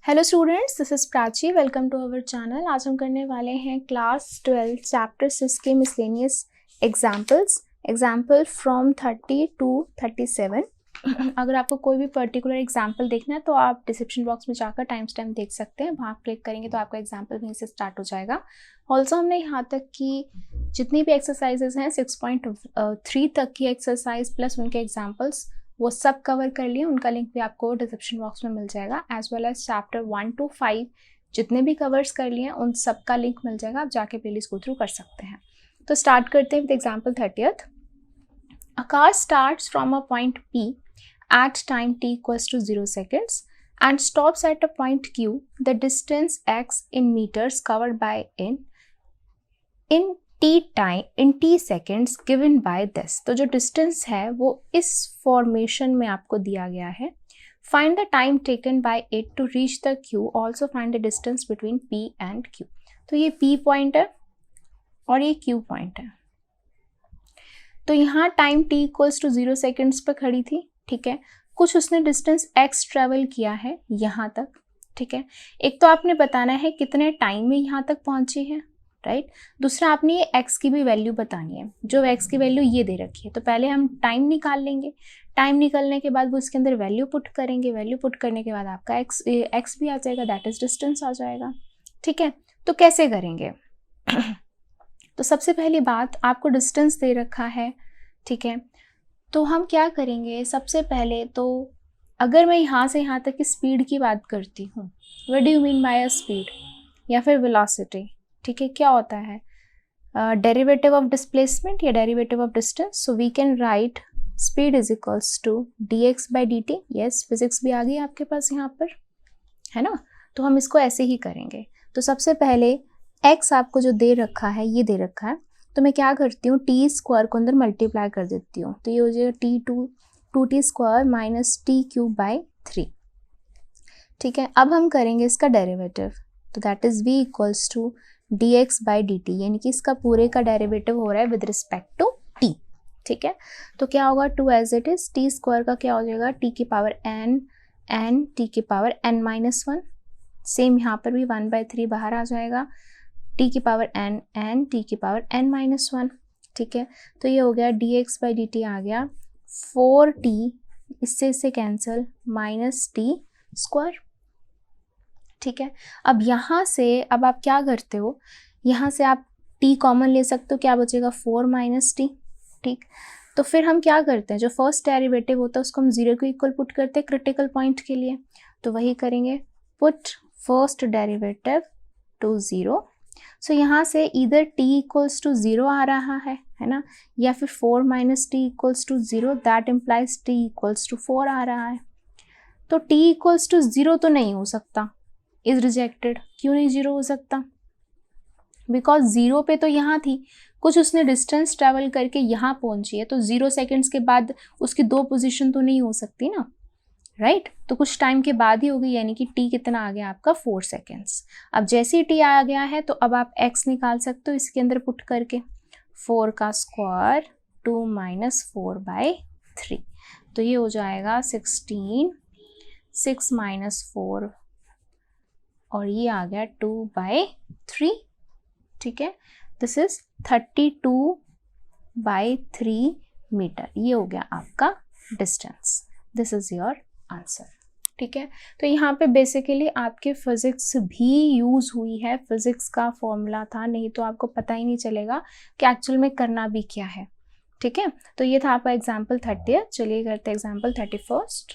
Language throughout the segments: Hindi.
Hello students, this is Prachi. Welcome to our channel. आज हम करने वाले हैं क्लास 12 चैप्टर 6 के मिसलेनियस एग्जाम्पल फ्रॉम 30 टू 37। अगर आपको कोई भी पर्टिकुलर एग्जाम्पल देखना है तो आप डिस्क्रिप्शन बॉक्स में जाकर टाइम स्टैम्प देख सकते हैं। वहाँ क्लिक करेंगे तो आपका एग्जाम्पल वहीं से स्टार्ट हो जाएगा। ऑल्सो हमने यहाँ तक की जितनी भी एक्सरसाइजेज हैं 6.3 तक की एक्सरसाइज प्लस उनके एग्जाम्पल्स वो सब कवर कर लिए। उनका लिंक भी आपको डिस्क्रिप्शन बॉक्स में मिल जाएगा। As well as chapter 1 to 5 जितने भी कवर्स कर लिए उन सब का लिंक मिल जाएगा। आप जाके प्लेलिस्ट गो थ्रू कर सकते हैं। तो स्टार्ट करते हैं with example 30th। A car starts from a point P at time t equals to 0 seconds and stops at a point Q. The distance x in meters covered by in t seconds given by this. तो जो डिस्टेंस है वो इस फॉर्मेशन में आपको दिया गया है। Find the time taken by it to reach the Q. Also find the distance between P and Q। तो ये P पॉइंट है और ये Q पॉइंट है। तो यहाँ time t equals to 0 seconds पर खड़ी थी, ठीक है। कुछ उसने डिस्टेंस x ट्रेवल किया है यहाँ तक, ठीक है। एक तो आपने बताना है कितने टाइम में यहाँ तक पहुंची है, राइट। दूसरा आपने ये x की भी वैल्यू बतानी है। जो x की वैल्यू ये दे रखी है तो पहले हम टाइम निकाल लेंगे। टाइम निकालने के बाद वो इसके अंदर वैल्यू पुट करेंगे। वैल्यू पुट करने के बाद आपका x भी आ जाएगा, दैट इज डिस्टेंस आ जाएगा, ठीक है। तो कैसे करेंगे? तो सबसे पहली बात, आपको डिस्टेंस दे रखा है, ठीक है। तो हम क्या करेंगे, सबसे पहले तो अगर मैं यहाँ से यहाँ तक की स्पीड की बात करती हूँ, what do you mean by a speed या फिर वेलोसिटी, ठीक है। क्या होता है डेरिवेटिव ऑफ डिस्प्लेसमेंट या derivative of distance. So we can write speed is equals to dx by dt। Yes, physics भी आ गई आपके पास यहाँ पर, है ना। तो हम इसको ऐसे ही करेंगे। तो सबसे पहले x आपको जो दे रखा है, ये दे रखा है, तो मैं क्या करती हूँ टी स्क्वायर को अंदर मल्टीप्लाई कर देती हूँ। तो ये हो जाएगा two t square minus t cube by 3, ठीक है। अब हम करेंगे इसका डेरिवेटिव, तो that is v equals to dx by dt, यानी कि इसका पूरे का डेरिवेटिव हो रहा है विद रिस्पेक्ट टू t, ठीक है। तो क्या होगा, 2 as it is, t square का क्या हो जाएगा t की पावर n t की पावर n माइनस 1। सेम यहाँ पर भी 1/3 बाहर आ जाएगा, t की पावर n t की पावर n माइनस 1, ठीक है। तो ये हो गया dx बाई dt आ गया 4t, इससे कैंसिल, माइनस टी स्क्वायर, ठीक है। अब यहाँ से अब आप क्या करते हो, यहाँ से आप t कॉमन ले सकते हो, क्या बचेगा 4 माइनस टी, ठीक। तो फिर हम क्या करते हैं, जो फर्स्ट डेरिवेटिव होता है उसको हम 0 के इक्वल पुट करते हैं क्रिटिकल पॉइंट के लिए। तो वही करेंगे, पुट फर्स्ट डेरिवेटिव टू 0। सो यहाँ से इधर t इक्वल्स टू 0 आ रहा है ना, या फिर 4 minus t equals to 0, that implies t equals to 4 आ रहा है। तो t इक्वल्स टू 0 तो नहीं हो सकता, इज रिजेक्टेड। क्यों नहीं 0 हो सकता? बिकॉज 0 पे तो यहाँ थी, कुछ उसने डिस्टेंस ट्रेवल करके यहाँ पहुंची है, तो 0 सेकेंड्स के बाद उसकी 2 पोजीशन तो नहीं हो सकती ना, राइट। तो कुछ टाइम के बाद ही होगी, यानी कि t कितना आ गया आपका 4 सेकेंड्स। अब जैसे ही t आ गया है तो अब आप x निकाल सकते हो इसके अंदर पुट करके, 4 का स्क्वायर 2 माइनस 4/3। तो ये हो जाएगा 16, 6 माइनस 4 और ये आ गया 2/3, ठीक है। This is 32/3 metre. ये हो गया आपका distance. This is your answer, ठीक है। तो यहाँ पे बेसिकली आपके फिजिक्स भी यूज हुई है, फिजिक्स का फॉर्मूला था, नहीं तो आपको पता ही नहीं चलेगा कि एक्चुअल में करना भी क्या है, ठीक है। तो ये था आपका एग्जाम्पल 30। चलिए करते हैं एग्जाम्पल 31st।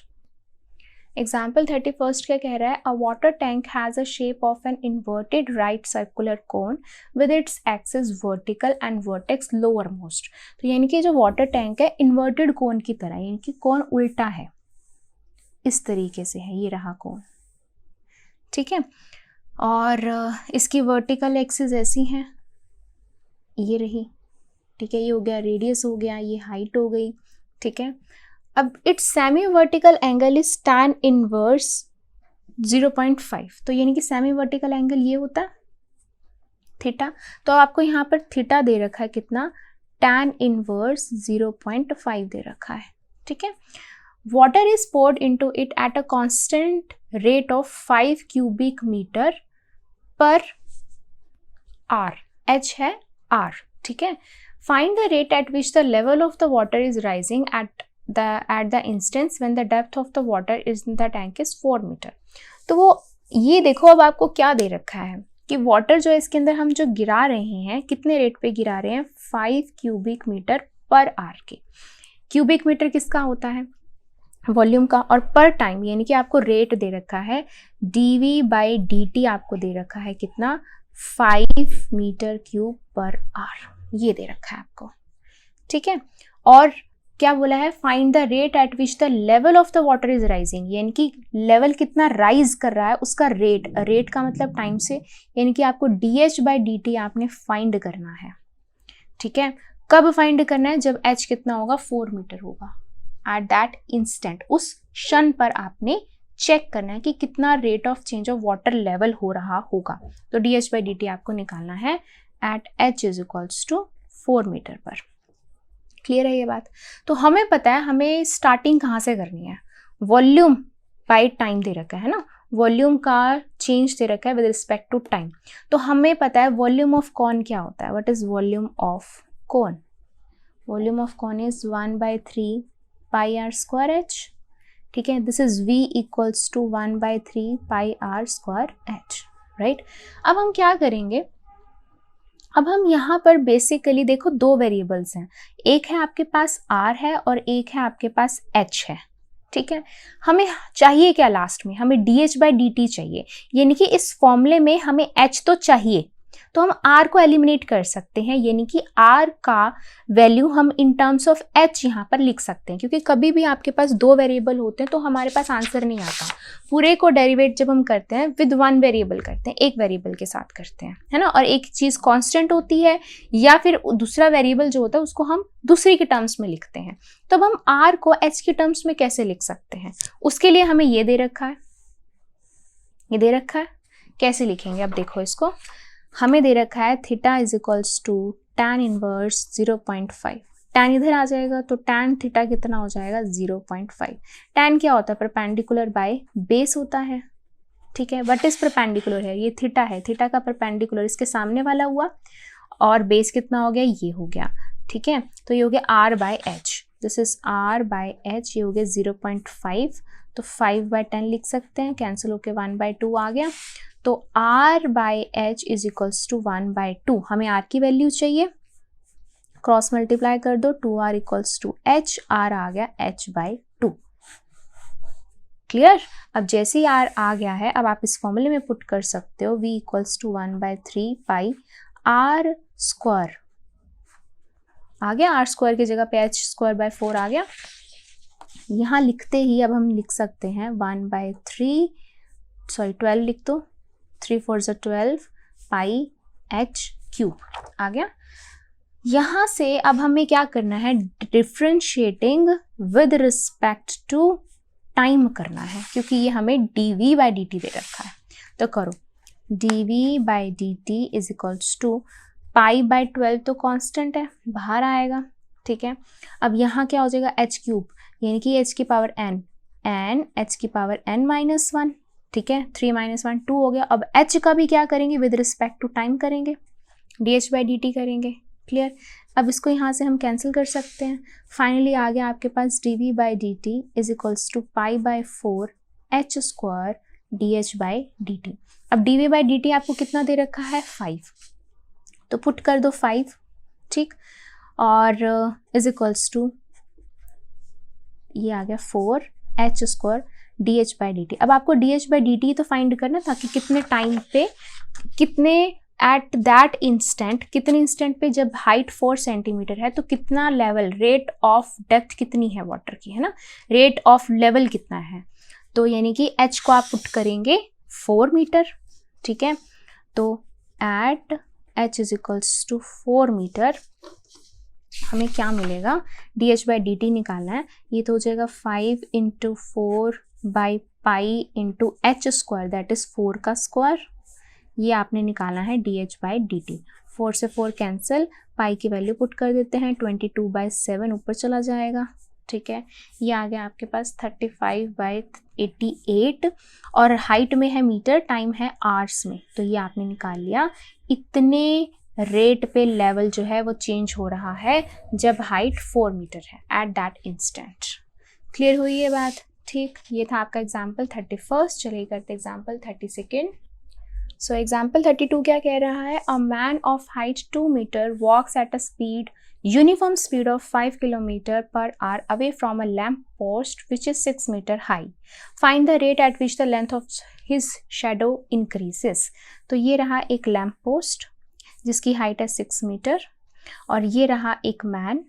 एग्जाम्पल 31st क्या कह रहा है, अ water tank has a shape of an inverted right circular cone with its axis vertical and vertex lower most. तो यानी कि जो वाटर टैंक है इन्वर्टेड कोन की तरह, यानी कि कोन उल्टा है, इस तरीके से है, ये रहा कोन, ठीक है। और इसकी वर्टिकल एक्सिस ऐसी हैं, ये रही, ठीक है। ये हो गया रेडियस हो गया, ये हाइट हो गई, ठीक है। अब it's semi vertical angle is tan inverse 0.5। तो यानी कि सेमी वर्टिकल एंगल ये होता है थीटा। तो आपको यहाँ पर थीटा दे रखा है कितना, tan इनवर्स 0.5 दे रखा है, ठीक है। water is poured into it at a constant rate of 5 cubic meter per hour. H है R, ठीक है. Find the rate at which the level of the water is rising at the instance when the depth of the water in the tank is 4 meter. तो वो ये देखो अब आपको क्या दे रखा है कि वाटर जो है इसके अंदर हम जो गिरा रहे हैं कितने रेट पे गिरा रहे हैं, 5 क्यूबिक मीटर पर आवर के. क्यूबिक मीटर किसका होता है, वॉल्यूम का, और पर टाइम यानी कि आपको रेट दे रखा है dV/dt आपको दे रखा है कितना, 5 मीटर क्यूब पर आवर, ये दे रखा है आपको, ठीक है. और क्या बोला है, find the rate at which the level of the water is rising, यानी कि लेवल कितना राइज कर रहा है उसका रेट, रेट का मतलब टाइम से, यानी कि आपको dH/dt आपने फाइंड करना है, ठीक है. कब फाइंड करना है, जब h कितना होगा, 4 मीटर होगा. एट दैट इंस्टेंट, उस क्षण पर आपने चेक करना है कि कितना rate of change of water level हो रहा होगा. तो dH/dt आपको निकालना है at h is equals to 4 metre पर. क्लियर है ये बात. तो हमें पता है हमें स्टार्टिंग कहाँ से करनी है, वॉल्यूम बाय टाइम दे रखा है ना, वॉल्यूम का चेंज दे रखा है विद रिस्पेक्ट टू टाइम. तो हमें पता है वॉल्यूम ऑफ कॉन क्या होता है, what is volume of cone, volume of cone is 1/3 pi r square h, ठीक है. This is v equals to 1/3 pi r square h, right. अब हम क्या करेंगे, अब हम यहाँ पर बेसिकली देखो दो वेरिएबल्स हैं, एक है आपके पास r है और एक है आपके पास h है, ठीक है. हमें चाहिए क्या लास्ट में, हमें dH/dt चाहिए, यानी कि इस फॉर्मूले में हमें h तो चाहिए, तो हम r को एलिमिनेट कर सकते हैं, यानी कि r का वैल्यू हम इन टर्म्स ऑफ h यहाँ पर लिख सकते हैं, क्योंकि कभी भी आपके पास दो वेरिएबल होते हैं तो हमारे पास आंसर नहीं आता. पूरे को डेरिवेट जब हम करते हैं विद वन वेरिएबल करते हैं, एक वेरिएबल के साथ करते हैं, है ना, और एक चीज़ कांस्टेंट होती है या फिर दूसरा वेरिएबल जो होता है उसको हम दूसरी के टर्म्स में लिखते हैं. तो अब हम r को h के टर्म्स में कैसे लिख सकते हैं, उसके लिए हमें ये दे रखा है, ये दे रखा है, कैसे लिखेंगे. अब देखो इसको, हमें दे रखा है theta is equals to tan inverse 0.5. tan इधर आ जाएगा तो tan थीटा कितना हो जाएगा, 0.5. tan क्या होता है, परपेंडिकुलर बाय बेस होता है, ठीक है. व्हाट इज परपेंडिकुलर है, ये थीटा है, थीटा का परपेंडिकुलर इसके सामने वाला हुआ, और बेस कितना हो गया, ये हो गया, ठीक है. तो ये हो गया r/h, दिस इज r/h, ये हो गया 0.5. तो 5/10 लिख सकते हैं, कैंसिल होके 1/2 आ गया. तो r/h इज इक्वल्स टू 1/2. हमें r की वैल्यू चाहिए, क्रॉस मल्टीप्लाई कर दो, 2r equals to h, r आ गया h/2. क्लियर. अब जैसे ही r आ गया है, अब आप इस फॉर्मूले में पुट कर सकते हो v equals to 1/3 pi r square आ गया, r स्क्वायर की जगह पे h²/4 आ गया. यहाँ लिखते ही अब हम लिख सकते हैं 12 लिख दो, 3 4 12 पाई h³ आ गया. यहाँ से अब हमें क्या करना है, differentiating with respect to time करना है, क्योंकि ये हमें dV/dt दे रखा है. तो करो, dV/dt इज इक्वल्स टू π/12 तो कांस्टेंट है, बाहर आएगा, ठीक है. अब यहाँ क्या हो जाएगा, h³, यानी कि h की पावर n, h की पावर n-1, ठीक है. 3 - 1 2 हो गया. अब h का भी क्या करेंगे, विद रिस्पेक्ट टू टाइम करेंगे, dH/dt करेंगे. क्लियर. अब इसको यहाँ से हम कैंसिल कर सकते हैं. फाइनली आ गया आपके पास dV/dt is equals to π/4 h² dH/dt. अब dV/dt आपको कितना दे रखा है, 5, तो पुट कर दो 5, ठीक, और इज इक्वल्स टू ये आ गया 4 h² dH/dt. अब आपको dH/dt तो फाइंड करना था कि कितने टाइम पे, कितने एट दैट इंस्टेंट, कितने इंस्टेंट पे जब हाइट 4 सेंटीमीटर है तो कितना लेवल, रेट ऑफ डेप्थ कितनी है वाटर की, है ना, रेट ऑफ लेवल कितना है. तो यानी कि h को आप पुट करेंगे 4 मीटर, ठीक है. तो at h is equals to 4 metre हमें क्या मिलेगा, dH/dt निकालना है. ये तो हो जाएगा 5 × 4/π × h², दैट इज 4 का स्क्वायर. ये आपने निकालना है dH/dt. 4 से 4 कैंसिल, पाई की वैल्यू पुट कर देते हैं, 22/7 ऊपर चला जाएगा, ठीक है। ये आ गया आपके पास 35/88 और हाइट में है मीटर, टाइम है आवर्स में, तो ये आपने निकाल लिया। इतने रेट पे लेवल जो है वो चेंज हो रहा है जब हाइट 4 मीटर है एट दैट इंस्टेंट। क्लियर हुई ये बात? ठीक, ये था आपका एग्जाम्पल 31। चलिए करते एग्जाम्पल 32। सो एग्जाम्पल 32 क्या कह रहा है? A man of height 2 metre walks at a speed uniform speed of 5 km/h away from a lamp post which is 6 meter high. Find the rate at which the length of his shadow increases. तो ये रहा एक लैम्प पोस्ट जिसकी हाइट है 6 मीटर और ये रहा एक मैन,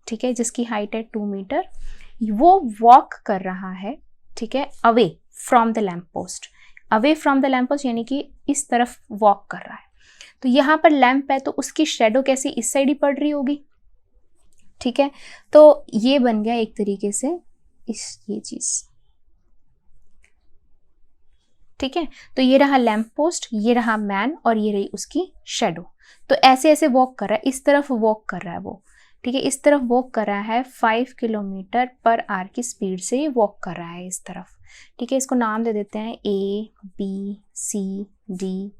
ठीक है, जिसकी हाइट है 2 मीटर। वो वॉक कर रहा है, ठीक है, away from the lamp post. Away from the lamp post यानी कि इस तरफ वॉक कर रहा है। तो यहाँ पर लैंप है तो उसकी शेडो कैसे इस साइड ही पड़ रही होगी, ठीक है। तो ये बन गया एक तरीके से ये चीज, ठीक है। तो ये रहा लैंप पोस्ट, ये रहा मैन और ये रही उसकी शेडो। तो ऐसे ऐसे वॉक कर रहा है, इस तरफ वॉक कर रहा है वो, ठीक है, इस तरफ वॉक कर रहा है 5 km/h की स्पीड से वॉक कर रहा है इस तरफ, ठीक है। इसको नाम दे देते हैं ABCDE,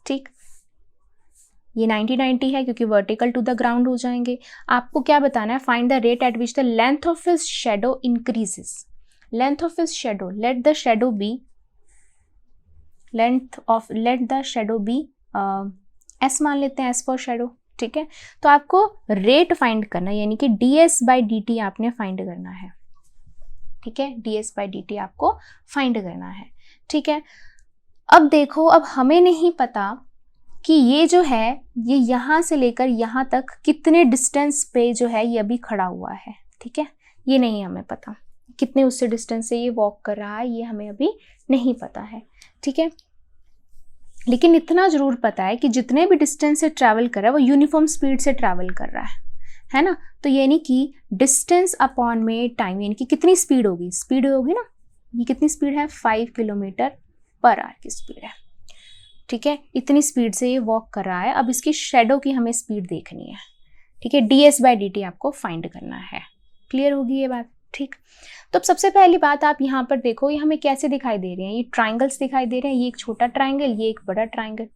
ठीक। ये 90-90 है क्योंकि वर्टिकल टू द ग्राउंड हो जाएंगे। आपको क्या बताना है? Find the rate at which the length of his shadow increases. Length of his shadow, let the shadow be S मान लेते हैं, एस फॉर शेडो, ठीक है। तो आपको रेट फाइंड करना है, यानी कि ds/dt आपने फाइंड करना है, ठीक है। ds/dt आपको फाइंड करना है, ठीक है। अब देखो, अब हमें नहीं पता कि ये जो है ये यहाँ से लेकर यहाँ तक कितने डिस्टेंस पे जो है ये अभी खड़ा हुआ है, ठीक है। ये नहीं हमें पता कितने उससे डिस्टेंस से ये वॉक कर रहा है, ये हमें अभी नहीं पता है, ठीक है। लेकिन इतना जरूर पता है कि जितने भी डिस्टेंस से ट्रैवल कर रहा है वो यूनिफॉर्म स्पीड से ट्रैवल कर रहा है ना। तो यानी कि डिस्टेंस अपॉन में टाइम, यानी कि कितनी स्पीड होगी, स्पीड होगी ना, ये कितनी स्पीड है 5 km/h की स्पीड है, ठीक है। इतनी स्पीड से ये वॉक कर रहा है। अब इसकी शेडो की हमें स्पीड देखनी है, ठीक है। ds/dt आपको फाइंड करना है। क्लियर होगी ये बात? ठीक। तो अब सबसे पहली बात आप यहाँ पर देखो, ये हमें कैसे दिखाई दे रहे हैं? ये ट्राइंगल्स दिखाई दे रहे हैं, ये एक छोटा ट्राइंगल, ये एक बड़ा ट्राइंगल,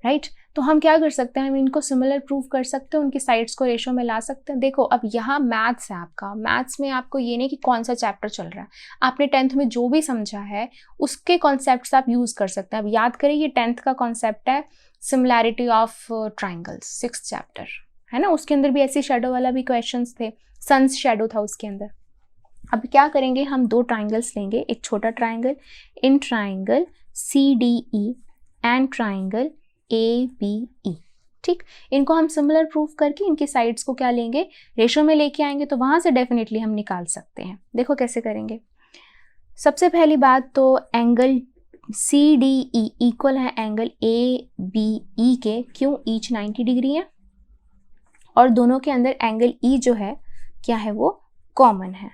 राइट। तो हम क्या कर सकते हैं? हम इनको सिमिलर प्रूव कर सकते हैं, उनकी साइड्स को रेशो में ला सकते हैं। देखो, अब यहाँ मैथ्स है आपका, मैथ्स में आपको ये नहीं कि कौन सा चैप्टर चल रहा है, आपने 10th में जो भी समझा है उसके कॉन्सेप्ट्स आप यूज कर सकते हैं। अब याद करें, ये 10th का कॉन्सेप्ट है similarity of triangles, 6th chapter है ना। उसके अंदर भी ऐसी शेडो वाला भी क्वेश्चन थे, सन्स शेडो था उसके अंदर। अब क्या करेंगे? हम 2 ट्राइंगल्स लेंगे, एक छोटा triangle, in triangle CDE and triangle ABE, ठीक। इनको हम सिमिलर प्रूफ करके इनकी साइड्स को क्या लेंगे? रेशो में लेके आएंगे, तो वहां से डेफिनेटली हम निकाल सकते हैं। देखो कैसे करेंगे। सबसे पहली बात तो एंगल CDE इक्वल है एंगल ABE के, क्यों? ईच 90 डिग्री है और दोनों के अंदर एंगल E जो है क्या है? वो कॉमन है,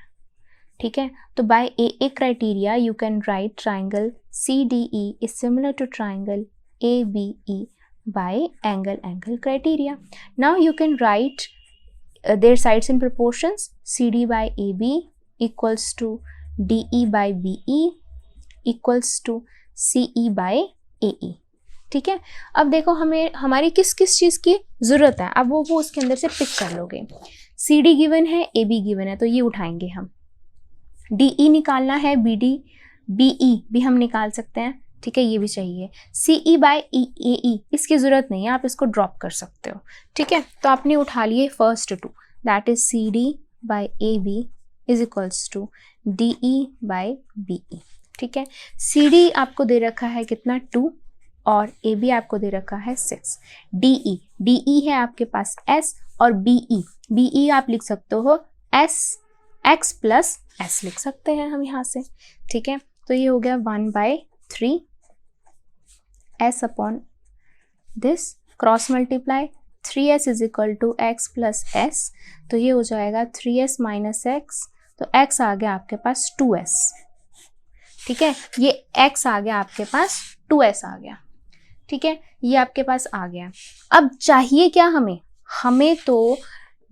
ठीक है। तो by AA criteria you can write triangle CDE is similar to triangle ABE by angle criteria. Now you can write their sides in proportions. CD by AB equals to DE by BE equals to CE by AE, ठीक है। अब देखो, हमें हमारी किस किस चीज़ की ज़रूरत है, अब वो उसके अंदर से पिक कर लोगे। CD गिवन है, AB गिवन है, तो ये उठाएंगे हम। DE निकालना है, BE भी हम निकाल सकते हैं, ठीक है, ये भी चाहिए। CE by AE इसकी ज़रूरत नहीं है, आप इसको ड्रॉप कर सकते हो, ठीक है। तो आपने उठा लिए first 2, that is CD by AB is equals to DE by BE, ठीक है। CD आपको दे रखा है कितना? 2 और AB आपको दे रखा है 6। DE है आपके पास S और BE आप लिख सकते हो X प्लस S लिख सकते हैं हम यहाँ से, ठीक है। तो ये हो गया 1/3 S upon this, cross multiply 3S is equal to X plus S, तो ये हो जाएगा 3S माइनस X, तो X आ गया आपके पास 2S, ठीक है। ये X आ गया आपके पास 2S आ गया, ठीक है, ये आपके पास आ गया। अब चाहिए क्या हमें? हमें तो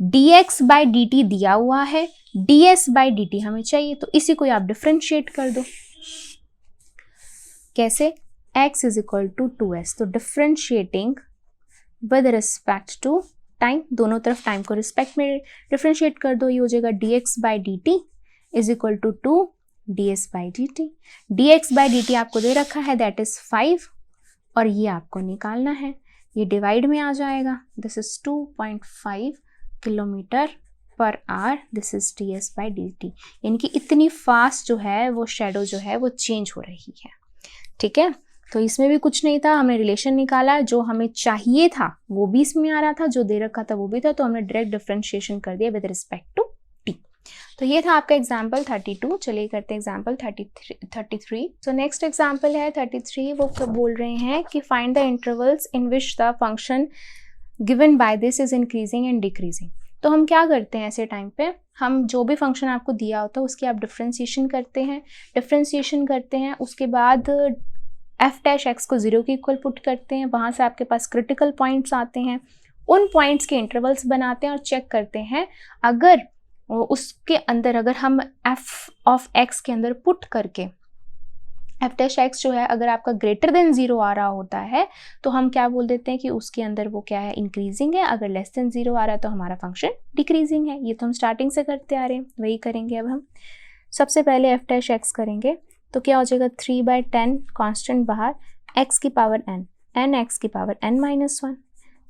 dx बाई dt दिया हुआ है, ds बाई dt हमें चाहिए, तो इसी को आप डिफ्रेंशिएट कर दो। कैसे? x is equal to 2s, तो differentiating with respect to time, दोनों तरफ टाइम को रिस्पेक्ट में डिफ्रेंशिएट कर दो। ये हो जाएगा dx by dt is equal to 2 ds by dt। dx by dt आपको दे रखा है, दैट इज 5, और ये आपको निकालना है, ये डिवाइड में आ जाएगा। This is 2.5 kilometre per hour, this is ds by dt। यानी कि इतनी फास्ट जो है वो शेडो जो है वो चेंज हो रही है। ठीक है, तो इसमें भी कुछ नहीं था, हमने रिलेशन निकाला, जो हमें चाहिए था वो भी इसमें आ रहा था, जो दे रखा था वो भी था, तो हमने डायरेक्ट डिफरेंशिएशन कर दिया विद रिस्पेक्ट टू t। तो ये था आपका एग्जाम्पल 32। चलिए करते हैं एग्जाम्पल 33। तो नेक्स्ट एग्जाम्पल है 33। वो बोल रहे हैं कि find the intervals in which the function given by this is increasing and decreasing. तो हम क्या करते हैं ऐसे टाइम पे, हम जो भी फंक्शन आपको दिया होता है उसकी आप डिफ्रेंशिएशन करते हैं, उसके बाद एफ डैश एक्स को 0 के इक्वल पुट करते हैं, वहाँ से आपके पास क्रिटिकल पॉइंट्स आते हैं, उन पॉइंट्स के इंटरवल्स बनाते हैं और चेक करते हैं, अगर उसके अंदर अगर हम एफ ऑफ एक्स के अंदर पुट करके एफ डैश एक्स जो है अगर आपका ग्रेटर देन 0 आ रहा होता है तो हम क्या बोल देते हैं कि उसके अंदर वो क्या है, इंक्रीजिंग है, अगर लेस देन 0 आ रहा है तो हमारा फंक्शन डिक्रीजिंग है। ये तो हम स्टार्टिंग से करते आ रहे हैं, वही करेंगे अब हम। सबसे पहले एफ डैश एक्स करेंगे तो क्या हो जाएगा, 3/10 कांस्टेंट बाहर, x की पावर n x की power n-1।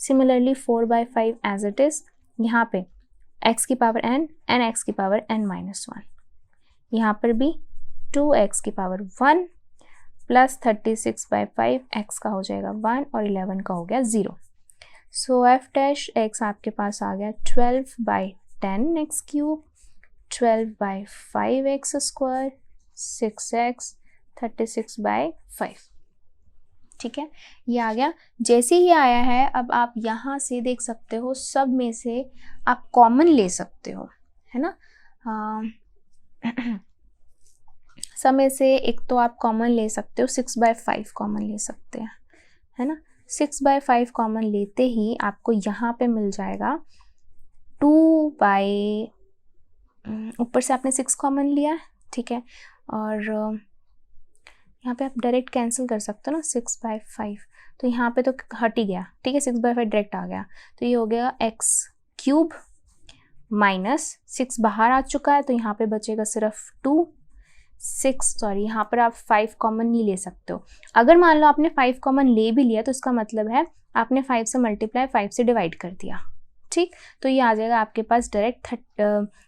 Similarly 4/5 as it is, यहाँ पे x की पावर n x की पावर n-1, यहाँ पर भी 2x की पावर 1 प्लस 36/5 x का हो जाएगा 1 और 11 का हो गया 0। सो एफ डैश एक्स आपके पास आ गया 12/10 x cube, 12/5 x square, 6x, 36/5। ठीक है, ये आ गया। जैसे ही आया है, अब आप यहाँ से देख सकते हो, सब में से आप कॉमन ले सकते हो, है ना। सब में से एक तो आप कॉमन ले सकते हो, 6/5 कॉमन ले सकते हैं, है ना। 6/5 कॉमन लेते ही आपको यहाँ पे मिल जाएगा 2/, ऊपर से आपने 6 कॉमन लिया, ठीक है, और यहाँ पे आप डायरेक्ट कैंसिल कर सकते हो ना, 6/5, तो यहाँ पे तो हट ही गया, ठीक है, 6/5 डायरेक्ट आ गया, तो ये हो गया x क्यूब माइनस 6 बाहर आ चुका है, तो यहाँ पे बचेगा सिर्फ 2, यहाँ पर आप 5 कॉमन नहीं ले सकते हो। अगर मान लो आपने 5 कॉमन ले भी लिया तो इसका मतलब है आपने 5 से मल्टीप्लाई 5 से डिवाइड कर दिया, ठीक, तो ये आ जाएगा आपके पास डायरेक्ट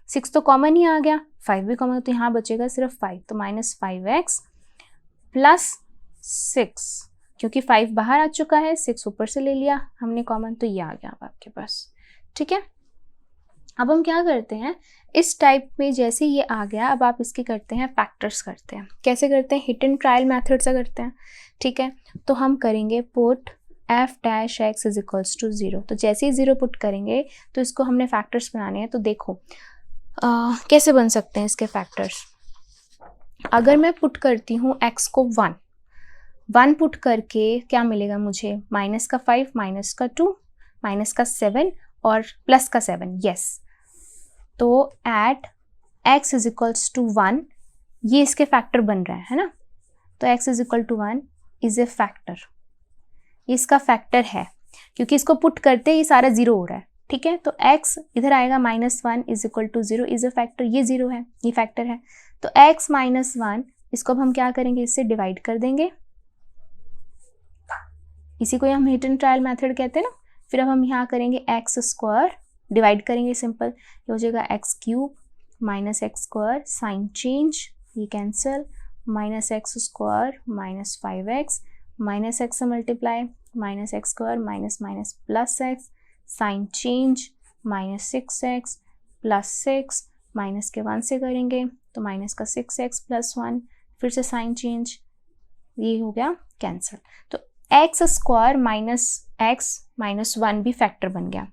6 तो कॉमन ही आ गया, 5 भी कॉमन, तो यहाँ बचेगा सिर्फ 5, तो -5x प्लस 6, क्योंकि 5 बाहर आ चुका है, 6 ऊपर से ले लिया हमने कॉमन, तो ये आ गया अब आपके पास। ठीक है, अब हम क्या करते हैं, इस टाइप में जैसे ये आ गया, अब आप इसके करते हैं फैक्टर्स करते हैं। कैसे करते हैं, हिट एंड ट्रायल मेथड से करते हैं। ठीक है, तो हम करेंगे put f dash x is equals to 0। तो जैसे ही 0 पुट करेंगे तो इसको हमने फैक्टर्स बनाने हैं। तो देखो कैसे बन सकते हैं इसके फैक्टर्स। अगर मैं पुट करती हूँ x को 1 पुट करके क्या मिलेगा मुझे, माइनस का 5, माइनस का 2, माइनस का 7 और प्लस का 7, यस। तो at x is equals to 1, ये इसके फैक्टर बन रहा है ना, तो x is equal to 1 is a factor, ये इसका फैक्टर है, क्योंकि इसको पुट करते ये सारा 0 हो रहा है। ठीक है, तो x इधर आएगा -1 is equal to 0 is a factor, ये 0 है, ये फैक्टर है। तो x -1 इसको अब हम क्या करेंगे, इससे डिवाइड कर देंगे, इसी को हम हिट एंड ट्रायल मेथड कहते हैं ना। फिर अब हम यहाँ करेंगे x स्क्वायर, डिवाइड करेंगे सिंपल, ये हो जाएगा x cube minus x square, sign change ये cancel, minus x square minus 5x, minus x से multiply, minus x square minus minus plus x, sign change -6x plus 6, minus के 1 से करेंगे तो माइनस का 6x प्लस 1, फिर से साइन चेंज, ये हो गया कैंसिल। तो x square minus x minus 1 भी फैक्टर बन गया।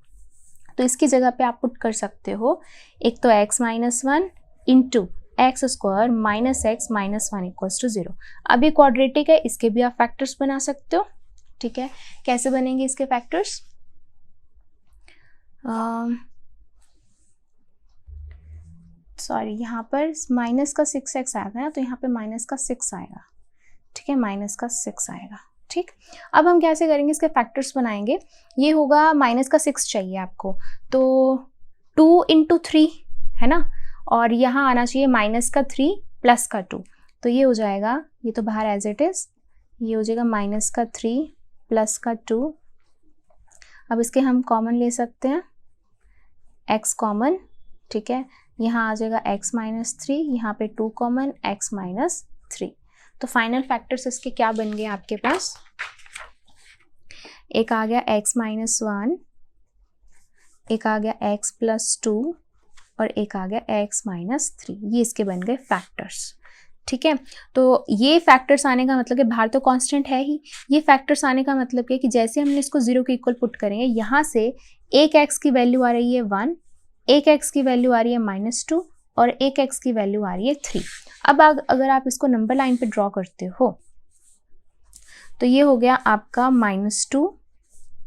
तो इसकी जगह पे आप पुट कर सकते हो, एक तो x -1 into x square minus x minus 1 equals to 0। अब ये क्वाड्रेटिक है, इसके भी आप फैक्टर्स बना सकते हो। ठीक है, कैसे बनेंगे इसके फैक्टर्स, सॉरी यहाँ पर माइनस का 6x आएगा ना, तो यहाँ पे माइनस का 6 आएगा, ठीक है, माइनस का 6 आएगा, ठीक। अब हम कैसे करेंगे, इसके फैक्टर्स बनाएंगे। ये होगा माइनस का 6 चाहिए आपको, तो 2 × 3 है ना, और यहाँ आना चाहिए माइनस का 3 प्लस का 2, तो ये हो जाएगा, ये तो बाहर एज इट इज़, ये हो जाएगा माइनस का 3 प्लस का 2। अब इसके हम कॉमन ले सकते हैं, x कॉमन, ठीक है, यहाँ आ जाएगा x माइनस 3, यहाँ पे 2 कॉमन, x माइनस 3। तो फाइनल फैक्टर्स इसके क्या बन गए आपके पास, एक आ गया x माइनस 1, एक आ गया x प्लस 2 और एक आ गया x माइनस 3, ये इसके बन गए फैक्टर्स, ठीक है। तो ये फैक्टर्स आने का मतलब कि बाहर तो कांस्टेंट है ही, ये फैक्टर्स आने का मतलब है कि जैसे हमने इसको 0 के इक्वल पुट करेंगे, यहाँ से एक x की वैल्यू आ रही है 1, एक x की वैल्यू आ रही है -2 और एक x की वैल्यू आ रही है 3। अब अगर आप इसको नंबर लाइन पे ड्रॉ करते हो तो ये हो गया आपका -2,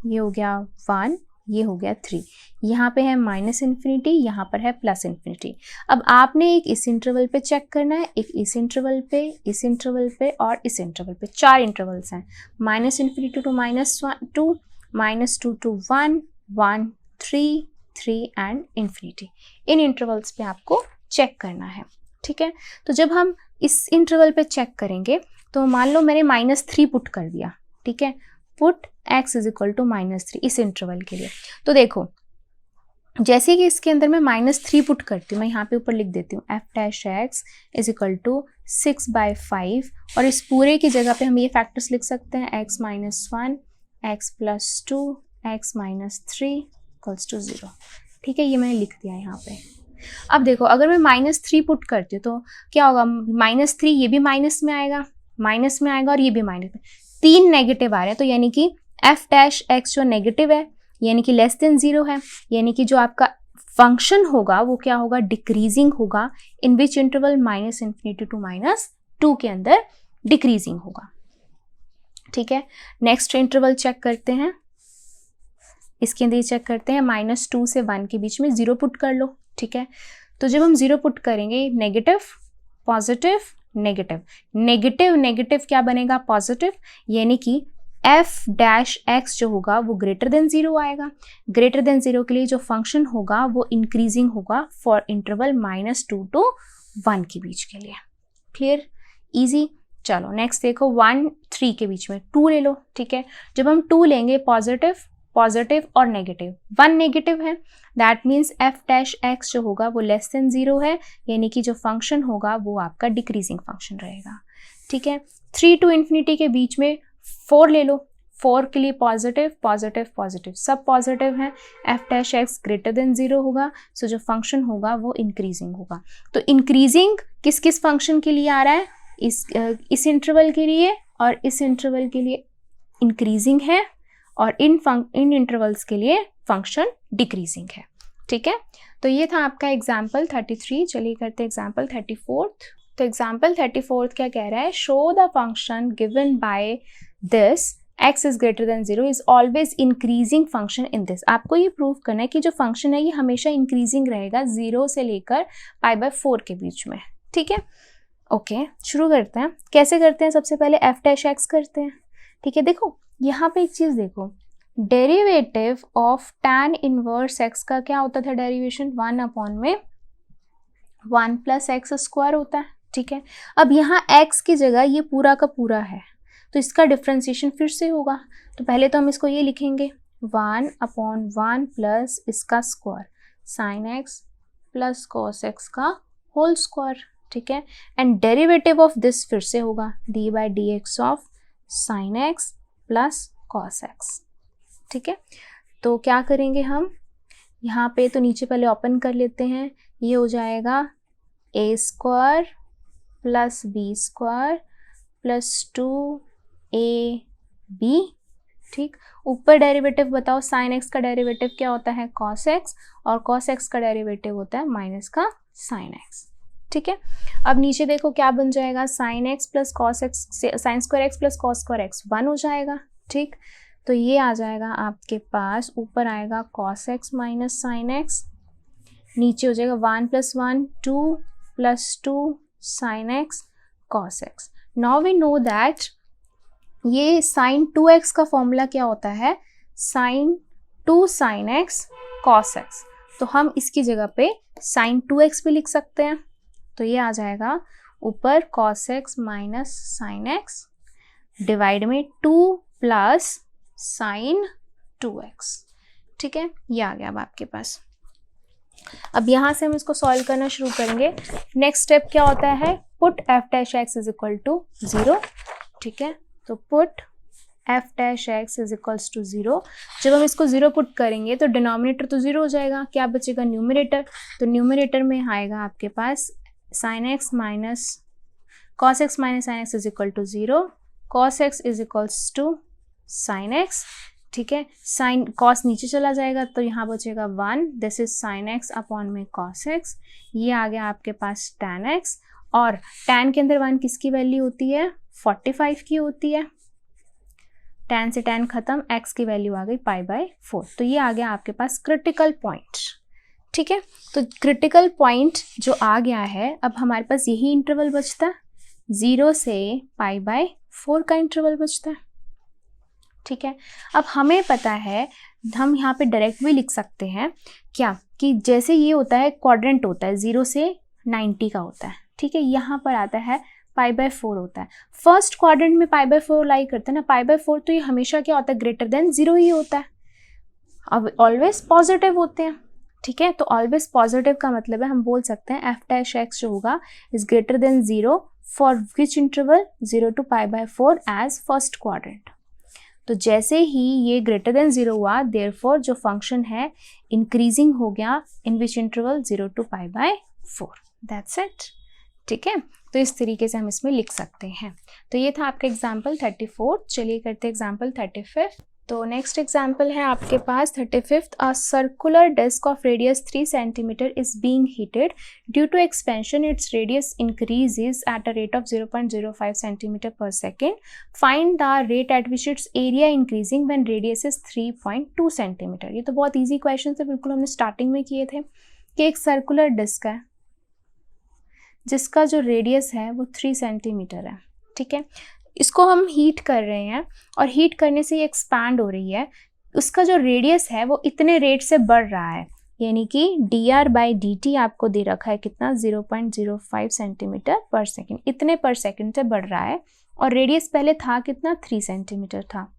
ये हो गया 1, ये हो गया 3, यहाँ पे है -∞, यहाँ पर है +∞। अब आपने एक इस इंटरवल पे चेक करना है, एक इस इंटरवल पे, इस इंटरवल पे और इस इंटरवल पे, 4 इंटरवल्स हैं, -∞ to -2, -2 to 1, 1, 3, 3 and infinity. In intervals पे आपको चेक करना है, ठीक है। तो जब हम इस इंटरवल पे चेक करेंगे तो मान लो मैंने -3 पुट कर दिया, ठीक है, put x is equal to -3 इस इंटरवल के लिए। तो देखो जैसे कि इसके अंदर मैं -3 पुट करती हूँ, मैं यहाँ पे ऊपर लिख देती हूँ f' इज इक्वल टू 6/5, और इस पूरे की जगह पे हम ये फैक्टर्स लिख सकते हैं x minus 1, x plus 2, x minus 3 equals to 0, ठीक है, ये मैंने लिख दिया यहाँ पे। अब देखो अगर मैं -3 पुट करती हूँ तो क्या होगा, -3 ये भी माइनस में आएगा और ये भी माइनस में, 3 नेगेटिव आ रहे हैं, तो यानी कि f' जो नेगेटिव है यानी कि लेस देन 0 है, यानी कि जो आपका फंक्शन होगा वो क्या होगा, डिक्रीजिंग होगा, इन विच इंटरवल -∞ टू -2 के अंदर डिक्रीजिंग होगा, ठीक है। नेक्स्ट इंटरवल चेक करते हैं, इसके अंदर चेक करते हैं -2 से 1 के बीच में 0 पुट कर लो, ठीक है। तो जब हम 0 पुट करेंगे नेगेटिव पॉजिटिव नेगेटिव, नेगेटिव क्या बनेगा, पॉजिटिव, यानी कि f' जो होगा वो ग्रेटर देन 0 आएगा। ग्रेटर देन 0 के लिए जो फंक्शन होगा वो इंक्रीजिंग होगा फॉर इंटरवल -2 to 1 के बीच के लिए। Clear, easy. चलो नेक्स्ट देखो 1 3 के बीच में 2 ले लो, ठीक है। जब हम 2 लेंगे पॉजिटिव और नेगेटिव, 1 नेगेटिव है, दैट मीन्स f' जो होगा वो लेस देन 0 है, यानी कि जो फंक्शन होगा वो आपका डिक्रीजिंग फंक्शन रहेगा, ठीक है। 3 to ∞ के बीच में 4 ले लो, 4 के लिए पॉजिटिव सब पॉजिटिव हैं, f' ग्रेटर देन 0 होगा, सो जो फंक्शन होगा वो इंक्रीजिंग होगा। तो इंक्रीजिंग किस किस फंक्शन के लिए आ रहा है, इस इंटरवल के लिए और इस इंटरवल के लिए इंक्रीजिंग है, और इन इंटरवल्स के लिए फंक्शन डिक्रीजिंग है, ठीक है। तो ये था आपका एग्जाम्पल 33। चलिए करते हैं एग्जाम्पल 34। तो एग्जाम्पल 34 क्या कह रहा है, show the function given by this x is greater than 0 is always increasing function in this. आपको ये प्रूव करना है कि जो फंक्शन है ये हमेशा इंक्रीजिंग रहेगा 0 से लेकर π/4 के बीच में, ठीक है। ओके, शुरू करते हैं। कैसे करते हैं, सबसे पहले f' करते हैं, ठीक है। देखो यहाँ पे एक चीज देखो, derivative of tan inverse x का क्या होता था डेरिवेशन, 1/1 + x² होता है, ठीक है। अब यहाँ x की जगह ये पूरा का पूरा है तो इसका डिफ्रेंसिएशन फिर से होगा, तो पहले तो हम इसको ये लिखेंगे 1/1 प्लस इसका square sin x plus cos x का होल स्क्वायर, ठीक है। एंड डेरिवेटिव ऑफ दिस फिर से होगा d/dx of sin x plus cos x, ठीक है। तो क्या करेंगे हम यहाँ पे, तो नीचे पहले ओपन कर लेते हैं, ये हो जाएगा a² plus b² plus 2ab, ठीक। ऊपर डेरिवेटिव बताओ, sin x का डेरिवेटिव क्या होता है, cos x, और cos x का डेरिवेटिव होता है माइनस का sin x, ठीक है। अब नीचे देखो क्या बन जाएगा, sin x plus cos x से sin² x plus cos² x 1 हो जाएगा, ठीक। तो ये आ जाएगा आपके पास, ऊपर आएगा cos x minus sin x, नीचे हो जाएगा 1 + 1 2 + 2 sin x cos x। Now we know that ये sin 2x का फॉर्मूला क्या होता है, sin 2 sin x cos x। तो हम इसकी जगह पे sin 2x भी लिख सकते हैं, तो ये आ जाएगा ऊपर cos x minus sin x divide में 2 प्लस sin 2x। ठीक है, ये आ गया अब आपके पास। अब यहाँ से हम इसको सॉल्व करना शुरू करेंगे। नेक्स्ट स्टेप क्या होता है, put f dash x is equal to 0। ठीक है, तो put f dash x is equals to 0। जब हम इसको 0 पुट करेंगे तो डिनोमिनेटर तो 0 हो जाएगा, क्या बचेगा न्यूमरेटर। तो न्यूमरेटर में आएगा आपके पास sin x minus cos x minus sin x is equal to 0, cos x is equals to sin x। ठीक है, साइन cos नीचे चला जाएगा तो यहाँ बचेगा 1, this is sin x upon में cos x। ये आ गया आपके पास tan x, और tan के अंदर 1 किसकी वैल्यू होती है, 45 की होती है। tan से tan खत्म, x की वैल्यू आ गई π/4। तो ये आ गया आपके पास क्रिटिकल पॉइंट। ठीक है, तो क्रिटिकल पॉइंट जो आ गया है, अब हमारे पास यही इंटरवल बचता है, 0 से π/4 का इंटरवल बचता है। ठीक है, अब हमें पता है, हम यहाँ पे डायरेक्ट भी लिख सकते हैं क्या, कि जैसे ये होता है क्वाड्रेंट होता है 0 से 90 का होता है। ठीक है, यहाँ पर आता है π/4 होता है। फर्स्ट क्वाड्रेंट में π/4 लाई करते हैं ना, π/4 तो ये हमेशा क्या होता है, ग्रेटर देन 0 ही होता है, अब ऑलवेज पॉजिटिव होते हैं। ठीक है, तो ऑलवेज पॉजिटिव का मतलब है हम बोल सकते हैं f डैश x जो होगा is greater than 0 for which interval 0 to π/4 as first quadrant. तो जैसे ही ये ग्रेटर देन 0 हुआ, देयरफॉर जो फंक्शन है इंक्रीजिंग हो गया in which interval 0 to π/4। That's it. ठीक है, तो इस तरीके से हम इसमें लिख सकते हैं। तो ये था आपका एग्जाम्पल 34। चलिए करते हैं एग्जाम्पल 35। तो नेक्स्ट एग्जाम्पल है आपके पास 35th। A circular disc of radius 3 cm is being heated due to expansion its radius increases at a rate of 0.05 cm/s। Find the rate at which its area increasing when radius is 3.2 cm। ये तो बहुत ईजी क्वेश्चन थे, बिल्कुल हमने स्टार्टिंग में किए थे कि एक सर्कुलर डिस्क है जिसका जो रेडियस है वो 3 cm है। ठीक है, इसको हम हीट कर रहे हैं और हीट करने से ये एक्सपैंड हो रही है, उसका जो रेडियस है वो इतने रेट से बढ़ रहा है, यानी कि dr/dt आपको दे रखा है कितना, 0.05 cm/s, इतने पर सेकंड से बढ़ रहा है, और रेडियस पहले था कितना, 3 cm था।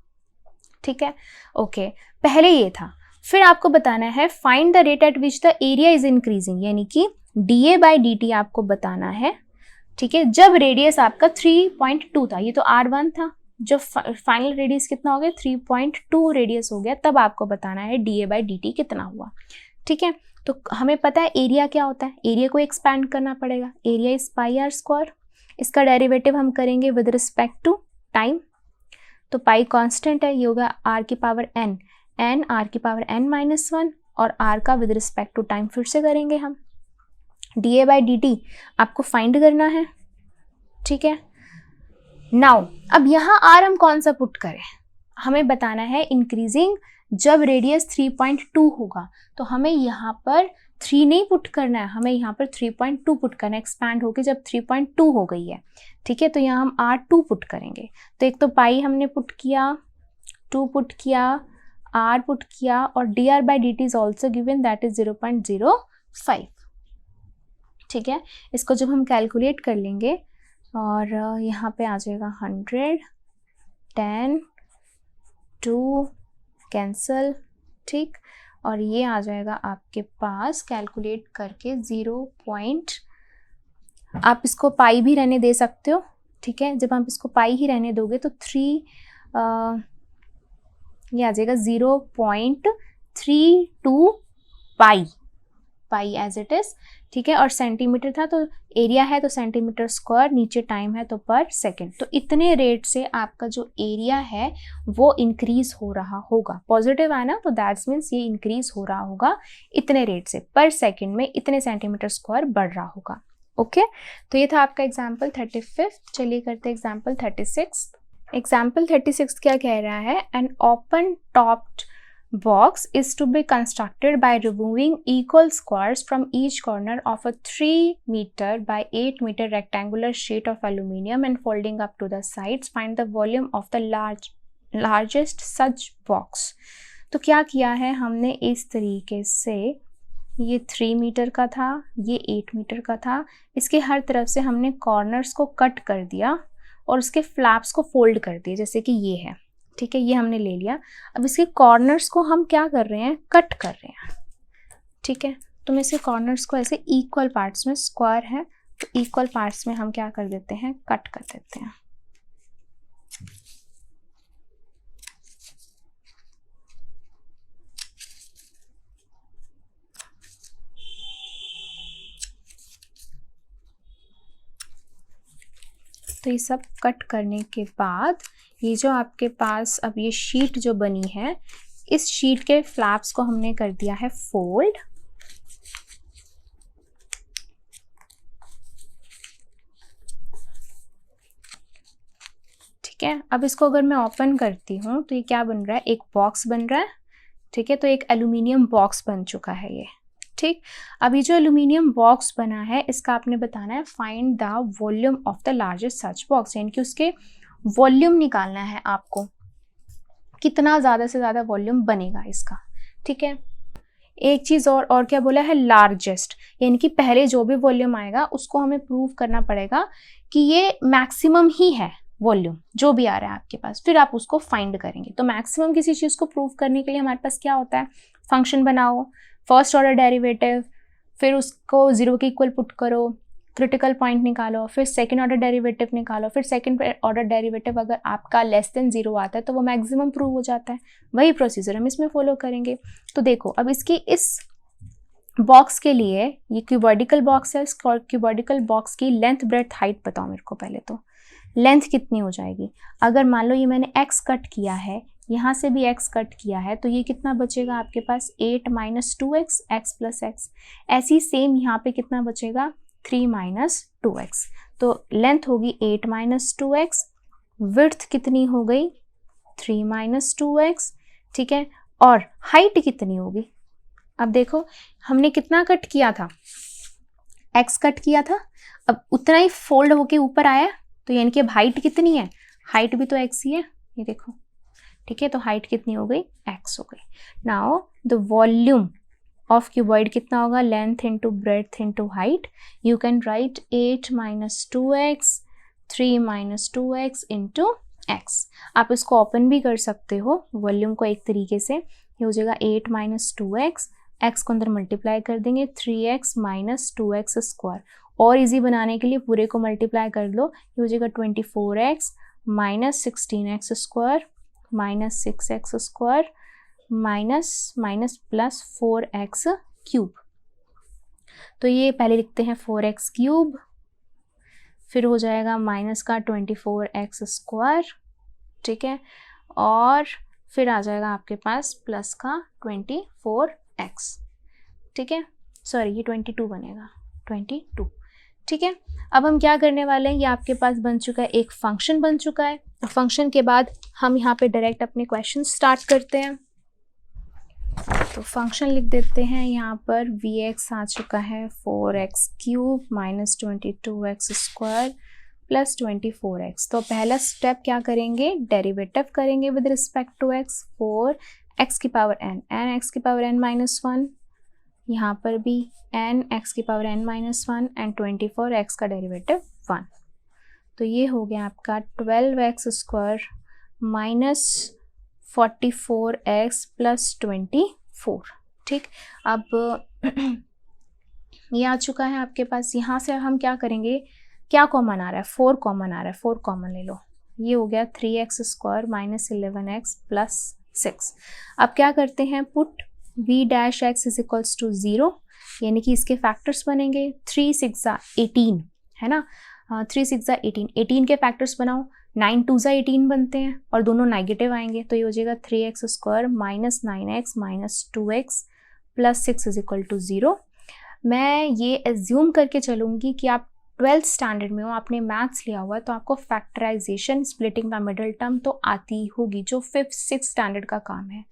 ठीक है, ओके, पहले ये था। फिर आपको बताना है find the rate at which the area is increasing, यानी कि dA/dt आपको बताना है। ठीक है, जब रेडियस आपका 3.2 था, ये तो R1 था, जब फाइनल रेडियस कितना हो गया, 3.2 रेडियस हो गया, तब आपको बताना है dA/dt कितना हुआ। ठीक है, तो हमें पता है एरिया क्या होता है, एरिया को एक्सपैंड करना पड़ेगा, एरिया इज πr²। इसका डेरिवेटिव हम करेंगे विद रिस्पेक्ट टू टाइम, तो पाई कांस्टेंट है, ये होगा r⁴n, n r⁴n-1, और r का विद रिस्पेक्ट टू टाइम फिर से करेंगे हम। dA/dt आपको फाइंड करना है। ठीक है, नाउ अब यहाँ r हम कौन सा पुट करें, हमें बताना है इंक्रीजिंग जब रेडियस 3.2 होगा, तो हमें यहाँ पर 3 नहीं पुट करना है, हमें यहाँ पर 3.2 पुट करना है, एक्सपैंड होके जब 3.2 हो गई है। ठीक है, तो यहाँ हम r2 पुट करेंगे, तो एक तो पाई हमने पुट किया, 2 पुट किया, r पुट किया, और dr/dt is also given, that is 0.05। ठीक है, इसको जब हम कैलकुलेट कर लेंगे और यहाँ पे आ जाएगा 100, 10, 2 कैंसल। ठीक, और ये आ जाएगा आपके पास कैलकुलेट करके 0. आप इसको पाई भी रहने दे सकते हो। ठीक है, जब आप इसको पाई ही रहने दोगे तो 3 ये आ जाएगा 0.32 पाई एज इट इज। ठीक है, और सेंटीमीटर था तो एरिया है तो सेंटीमीटर स्क्वायर, नीचे टाइम है तो पर सेकंड। तो इतने रेट से आपका जो एरिया है वो इंक्रीज हो रहा होगा, पॉजिटिव है ना, तो दैट्स मीन्स ये इंक्रीज हो रहा होगा इतने रेट से, पर सेकंड में इतने सेंटीमीटर स्क्वायर बढ़ रहा होगा। ओके, तो ये था आपका एग्जाम्पल 35। चलिए करते हैं एग्जाम्पल 36। एग्जाम्पल 36 क्या कह रहा है, an open topped box is to be constructed by removing equal squares from each corner of a 3 meter by 8 meter rectangular sheet of aluminum and folding up to the sides. Find the volume of the largest such box. तो क्या किया है हमने, इस तरीके से ये 3 मीटर का था, ये 8 मीटर का था, इसके हर तरफ से हमने कॉर्नर्स को कट कर दिया और उसके फ्लैप्स को फोल्ड कर दिए, जैसे कि ये है, ठीक है, ये हमने ले लिया। अब इसके कॉर्नर्स को हम क्या कर रहे हैं, कट कर रहे हैं, ठीक है। तो मैं इसके कॉर्नर्स को ऐसे इक्वल पार्ट्स में, स्क्वायर है तो इक्वल पार्ट्स में हम क्या कर देते हैं, कट कर देते हैं। तो ये सब कट करने के बाद ये जो आपके पास अब ये शीट जो बनी है, इस शीट के फ्लैप्स को हमने कर दिया है फोल्ड। ठीक है, अब इसको अगर मैं ओपन करती हूँ तो ये क्या बन रहा है, एक बॉक्स बन रहा है, ठीक है। तो एक एल्यूमिनियम बॉक्स बन चुका है ये, ठीक। अब ये जो एल्यूमिनियम बॉक्स बना है, इसका आपने बताना है find the volume of the largest such box, यानी कि उसके वॉल्यूम निकालना है आपको, कितना ज़्यादा से ज़्यादा वॉल्यूम बनेगा इसका, ठीक है। एक चीज़ और क्या बोला है, लार्जेस्ट, यानी कि पहले जो भी वॉल्यूम आएगा उसको हमें प्रूव करना पड़ेगा कि ये मैक्सिमम ही है वॉल्यूम जो भी आ रहा है आपके पास, फिर आप उसको फाइंड करेंगे। तो मैक्सिमम किसी चीज़ को प्रूव करने के लिए हमारे पास क्या होता है, फंक्शन बनाओ, फर्स्ट ऑर्डर डेरिवेटिव, फिर उसको 0 के इक्वल पुट करो, क्रिटिकल पॉइंट निकालो, फिर सेकेंड ऑर्डर डेरिवेटिव निकालो, फिर सेकेंड ऑर्डर डेरिवेटिव अगर आपका लेस देन 0 आता है तो वो मैक्सिमम प्रूव हो जाता है। वही प्रोसीजर हम इसमें फॉलो करेंगे। तो देखो अब इसकी इस बॉक्स के लिए, ये क्यूबॉइडिकल बॉक्स है, इस क्यूबॉइडिकल बॉक्स की लेंथ ब्रेड्थ हाइट बताओ मेरे को पहले। तो लेंथ कितनी हो जाएगी, अगर मान लो ये मैंने x कट किया है, यहाँ से भी x कट किया है, तो ये कितना बचेगा आपके पास, 8 minus 2x, x plus x। ऐसी सेम यहाँ पे कितना बचेगा, 3 माइनस 2x। तो लेंथ होगी 8 माइनस 2x, विड्थ कितनी हो गई, 3 माइनस 2x, ठीक है। और हाइट कितनी होगी, अब देखो हमने कितना कट किया था, x कट किया था, अब उतना ही फोल्ड होके ऊपर आया, तो यानी कि अब हाइट कितनी है, हाइट भी तो x ही है, ये देखो, ठीक है। तो हाइट कितनी हो गई, x हो गई। Now the volume of cuboid कितना होगा, length into breadth into height, you can right 8 minus 2x, 3 minus 2x into x। आप इसको ओपन भी कर सकते हो वॉल्यूम को एक तरीके से, ये हो जाएगा 8 माइनस 2x, x को अंदर मल्टीप्लाई कर देंगे, 3x माइनस 2x स्क्वायर। और इजी बनाने के लिए पूरे को मल्टीप्लाई कर लो, ये हो जाएगा 24x minus 16x square minus 6x square minus minus plus 4x cube. तो ये पहले लिखते हैं 4x क्यूब, फिर हो जाएगा माइनस का 24x स्क्वायर, ठीक है, और फिर आ जाएगा आपके पास प्लस का 24x, ठीक है, सॉरी ये 22 बनेगा, 22, ठीक है। अब हम क्या करने वाले हैं, ये आपके पास बन चुका है, एक फंक्शन बन चुका है। फंक्शन के बाद हम यहाँ पे डायरेक्ट अपने क्वेश्चन स्टार्ट करते हैं। तो फंक्शन लिख देते हैं, यहाँ पर vx आ चुका है 4x cube minus 22x square plus 24x। तो पहला स्टेप क्या करेंगे, डेरिवेटिव करेंगे with respect to x, 4x की पावर n, n x की पावर n माइनस 1, यहाँ पर भी n x की power n minus 1 and 24x का डेरिवेटिव 1। तो ये हो गया आपका 12x square minus 44x plus 24, ठीक। अब ये आ चुका है आपके पास, यहाँ से हम क्या करेंगे, क्या कॉमन आ रहा है, 4 कॉमन आ रहा है, 4 कॉमन ले लो, ये हो गया 3x square minus 11x plus 6। अब क्या करते हैं, put v dash x is equals to 0, यानी कि इसके फैक्टर्स बनेंगे 3 6 18 है ना, 3 6 18, 18 के फैक्टर्स बनाओ, 9 2 18 बनते हैं और दोनों नेगेटिव आएंगे, तो ये हो जाएगा 3x square minus 9x minus 2x plus 6 is equal to 0। मैं ये एज्यूम करके चलूँगी कि आप 12th स्टैंडर्ड में हो, आपने मैथ्स लिया हुआ है, तो आपको factorisation, splitting the middle term तो आती होगी, जो 5th 6th स्टैंडर्ड का काम है।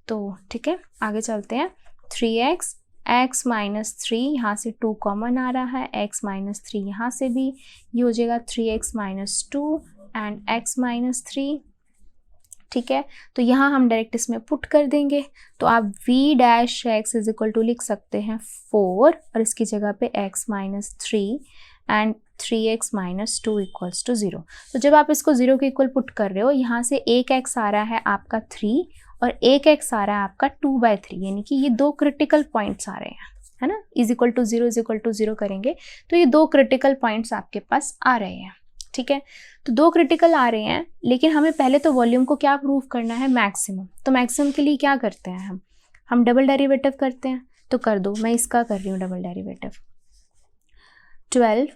तो ठीक है, आगे चलते हैं। 3x, x माइनस 3, यहाँ से 2 कॉमन आ रहा है, x माइनस 3 यहाँ से भी, ये हो जाएगा 3x minus 2 and x minus 3। ठीक है, तो यहाँ हम डायरेक्ट इसमें पुट कर देंगे, तो आप v dash x is equal to लिख सकते हैं 4 और इसकी जगह पे x minus 3 and 3x minus 2 equals to 0। तो जब आप इसको 0 के इक्वल पुट कर रहे हो, यहाँ से एक x आ रहा है आपका 3 और एक x आ रहा है आपका 2/3, यानी कि ये दो क्रिटिकल पॉइंट्स आ रहे हैं, है ना। इज इक्वल टू 0 करेंगे तो ये दो क्रिटिकल पॉइंट्स आपके पास आ रहे हैं। ठीक है, तो दो क्रिटिकल आ रहे हैं, लेकिन हमें पहले तो वॉल्यूम को क्या प्रूव करना है, मैक्सिमम। तो मैक्सिमम के लिए क्या करते हैं हम डबल डेरिवेटिव करते हैं। तो कर दो, मैं इसका कर रही हूँ डबल डेरिवेटिव। 12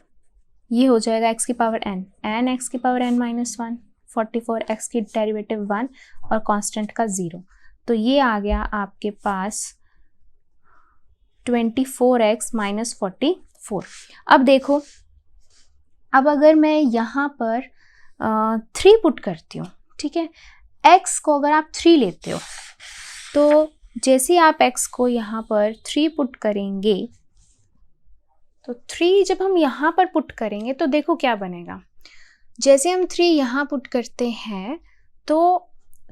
ये हो जाएगा x की पावर n, n x की पावर n माइनस 1, 44 x की डेरिवेटिव 1 और कांस्टेंट का 0। तो ये आ गया आपके पास 24x माइनस 44। अब देखो, अब अगर मैं यहाँ पर 3 पुट करती हूँ, ठीक है, x को अगर आप 3 लेते हो, तो जैसे आप x को यहाँ पर 3 पुट करेंगे, तो 3 जब हम यहाँ पर पुट करेंगे तो देखो क्या बनेगा। जैसे हम 3 यहाँ पुट करते हैं तो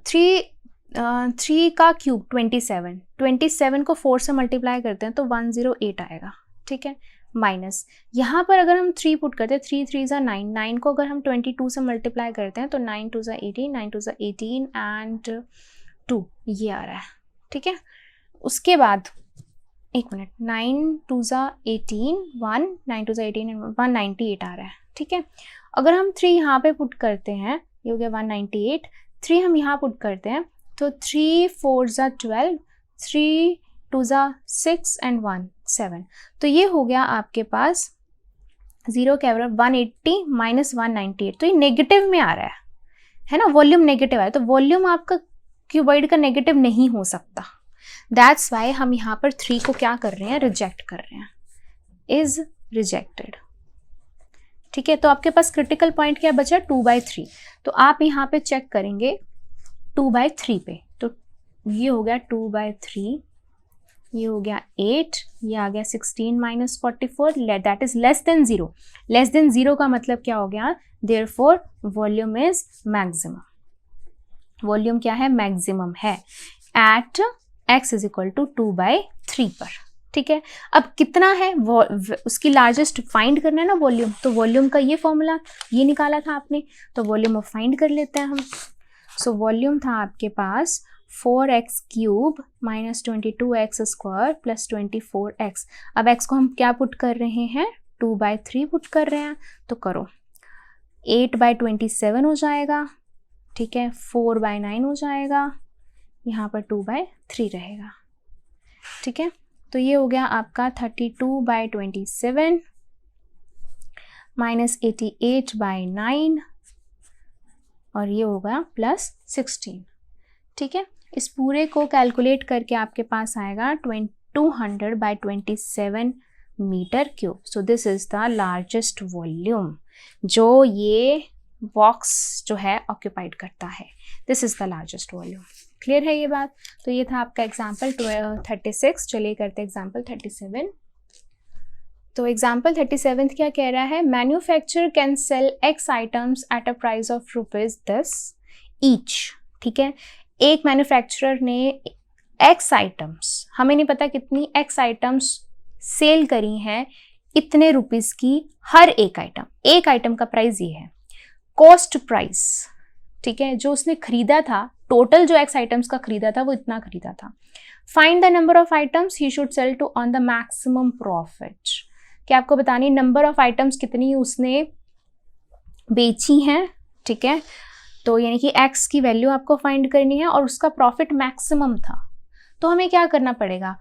3 का क्यूब 27 को 4 से मल्टीप्लाई करते हैं तो 108 आएगा। ठीक है, माइनस यहाँ पर अगर हम 3 पुट करते हैं, 3 3 ज़ा 9, 9 को अगर हम 22 से मल्टीप्लाई करते हैं तो 9 2 ज़ा 18, 9 2 ज़ा 18 एंड 2 ये आ रहा है। ठीक है, उसके बाद एक मिनट, 9 2 ज़ा 18 1, 9 2 ज़ा 18 एंड 198 आ रहा है। ठीक है, अगर हम 3 यहाँ पे पुट करते हैं, ये हो गया 198, 3 हम यहाँ पुट करते हैं तो 3 4 ज़ा 12, 3 2 ज़ा 6 एंड 1 7, तो ये हो गया आपके पास 0 क्या 180 माइनस 198, तो ये नेगेटिव में आ रहा है ना, वॉल्यूम नेगेटिव है। तो वॉल्यूम आपका क्यूबॉइड का नेगेटिव नहीं हो सकता, दैट्स वाई हम यहाँ पर 3 को क्या कर रहे हैं, रिजेक्ट कर रहे हैं, इज रिजेक्टेड। ठीक है, तो आपके पास क्रिटिकल पॉइंट क्या बचा, 2/3। तो आप यहाँ पे चेक करेंगे 2/3 पे, तो ये हो गया 2/3, ये हो गया 8, ये आ गया 16 minus 44, that is less than 0। Less than 0 का मतलब क्या हो गया, therefore volume is maximum. Volume क्या है, मैक्सिमम है at x is equal to 2/3 पर। ठीक है, अब कितना है उसकी लार्जेस्ट फाइंड करना है ना वॉल्यूम, तो वॉल्यूम का ये फॉर्मूला ये निकाला था आपने, तो वॉल्यूम ऑफ फाइंड कर लेते हैं हम। सो वॉल्यूम था आपके पास 4x cube minus 22x square plus 24x। अब x को हम क्या पुट कर रहे हैं, 2/3 पुट कर रहे हैं, तो करो 8/27 हो जाएगा। ठीक है, 4/9 हो जाएगा, यहाँ पर 2/3 रहेगा। ठीक है, तो ये हो गया आपका 32/27 माइनस 88/9 और ये होगा प्लस 16। ठीक है, इस पूरे को कैलकुलेट करके आपके पास आएगा 200/27 metre cube. So this is the largest volume जो ये बॉक्स जो है ऑक्यूपाइड करता है, this is the largest volume. Clear है ये बात। तो ये था आपका एग्जाम्पल 36। चलिए करते हैं एग्जाम्पल 37। तो एग्जाम्पल 37 क्या कह रहा है, manufacturer can sell x items at a price of ₹10 each. ठीक है, एक मैन्युफैक्चरर ने x आइटम्स, हमें नहीं पता कितनी x आइटम्स सेल करी हैं, इतने रुपीस की हर एक आइटम का प्राइस ये है, कॉस्ट प्राइस। ठीक है, जो उसने खरीदा था, टोटल जो x आइटम्स का खरीदा था वो इतना खरीदा था। Find the number of items he should sell to earn the maximum profit. क्या आपको बतानी नंबर ऑफ आइटम्स कितनी उसने बेची हैं। ठीक है, तो यानी कि x की वैल्यू आपको फाइंड करनी है और उसका प्रॉफिट मैक्सिमम था। तो हमें क्या करना पड़ेगा,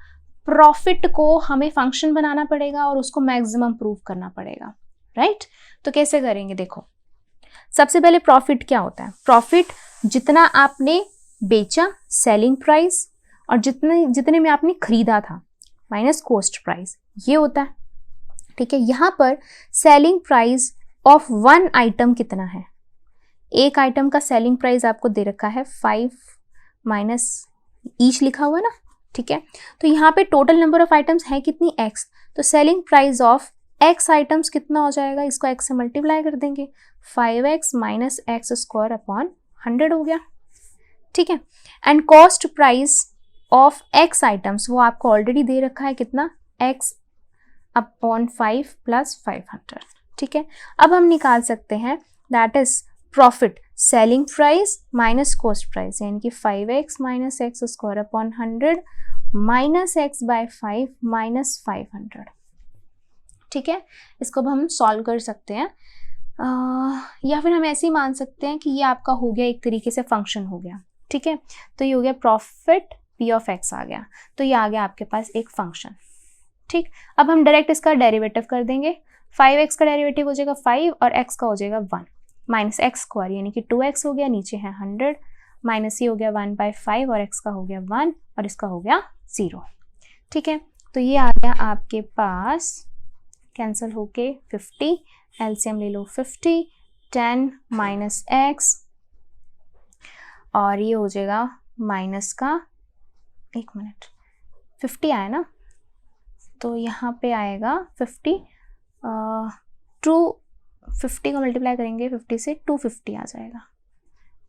प्रॉफिट को हमें फंक्शन बनाना पड़ेगा और उसको मैक्सिमम प्रूव करना पड़ेगा। राइट, तो कैसे करेंगे, देखो सबसे पहले प्रॉफिट क्या होता है, प्रॉफिट जितना आपने बेचा सेलिंग प्राइस और जितने में आपने खरीदा था माइनस कॉस्ट प्राइस, ये होता है। ठीक है, यहाँ पर सेलिंग प्राइस ऑफ 1 आइटम कितना है, एक आइटम का सेलिंग प्राइस आपको दे रखा है 5 माइनस ईच लिखा हुआ ना, ठीक है। तो यहाँ पे टोटल नंबर ऑफ आइटम्स है कितनी, x, तो selling price of x items कितना हो जाएगा, इसको x से मल्टीप्लाई कर देंगे, 5x minus x square upon 100 हो गया, ठीक है। And cost price of x items, वो आपको ऑलरेडी दे रखा है कितना, x अपॉन 5 प्लस 500, ठीक है। अब हम निकाल सकते हैं that is profit selling price minus cost price, यानी कि 5x minus x square upon 100 minus x by 5 minus 500, ठीक है। इसको अब हम सॉल्व कर सकते हैं, या फिर हम ऐसे ही मान सकते हैं कि ये आपका हो गया एक तरीके से फंक्शन हो गया, ठीक है। तो ये हो गया प्रॉफिट p ऑफ x आ गया, तो ये आ गया आपके पास एक फंक्शन, ठीक। अब हम डायरेक्ट इसका डेरिवेटिव कर देंगे, 5x का डेरिवेटिव हो जाएगा 5 और x का हो जाएगा 1 माइनस एक्स स्क्वायर, यानी कि 2x हो गया, नीचे है 100 माइनस ये हो गया 1 बाय 5 और x का हो गया 1 और इसका हो गया 0, ठीक है। तो ये आ गया आपके पास, कैंसिल होके 50, एलसीएम ले लो 50, 10 माइनस एक्स और ये हो जाएगा माइनस का, एक मिनट, 50 आया ना, तो यहाँ पे आएगा 50, 250 का मल्टीप्लाई करेंगे 50 से 250 आ जाएगा,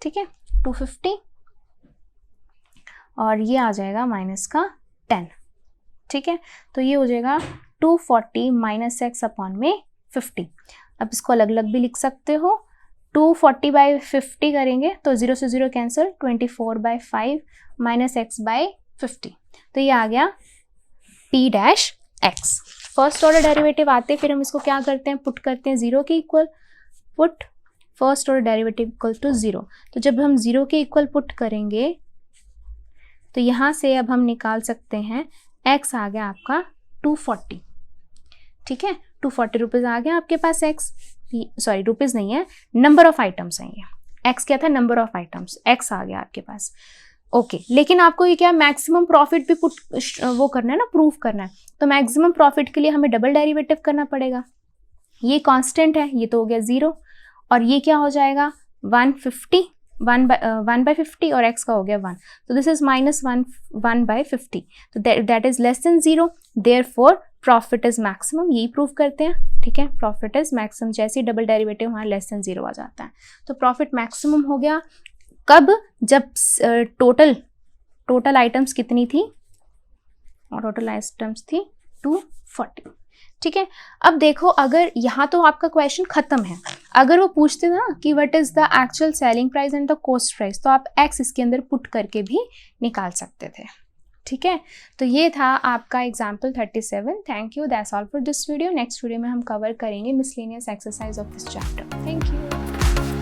ठीक है, 250 और ये आ जाएगा माइनस का 10, ठीक है। तो ये हो जाएगा 240 माइनस एक्स अपॉन में 50। अब इसको अलग अलग भी लिख सकते हो, 240 बाई 50 करेंगे तो 0 से 0 cancel, 24 by 5 minus x by 50, तो ये आ गया p dash x। First order derivative आते फिर हम इसको क्या करते हैं, पुट करते हैं 0 के equal, put first order derivative equal to 0। तो जब हम 0 के इक्वल पुट करेंगे तो यहाँ से अब हम निकाल सकते हैं x आ गया आपका 240, ठीक है, 240 रुपीज़ आ गया आपके पास x, सॉरी रुपीज़ नहीं है, नंबर ऑफ आइटम्स हैं ये, x क्या था, नंबर ऑफ आइटम्स, x आ गया आपके पास, ओके। लेकिन आपको ये क्या मैक्सिमम प्रॉफिट भी पुट वो करना है ना, प्रूफ करना है, तो मैक्सिमम प्रॉफिट के लिए हमें डबल डेरिवेटिव करना पड़ेगा। ये कांस्टेंट है, ये तो हो गया 0 और ये क्या हो जाएगा 150, 1 बाई 50 और x का हो गया 1, तो दिस इज माइनस 1 बाई 50, तो that is less than 0, therefore profit is maximum, यही प्रूव करते हैं, ठीक है। प्रॉफिट इज मैक्सिमम, जैसे ही डबल डेरिवेटिव हमारा लेस देन 0 आ जाता है, तो प्रॉफिट मैक्सिमम हो गया कब, जब टोटल आइटम्स कितनी थी, और टोटल आइटम्स थी 240, ठीक है। अब देखो, अगर यहाँ तो आपका क्वेश्चन खत्म है, अगर वो पूछते ना कि what is the actual selling price and the cost price, तो आप x इसके अंदर पुट करके भी निकाल सकते थे, ठीक है। तो ये था आपका example 37। Thank you, that's all for this video. Next video में हम कवर करेंगे miscellaneous exercise of this chapter. Thank you.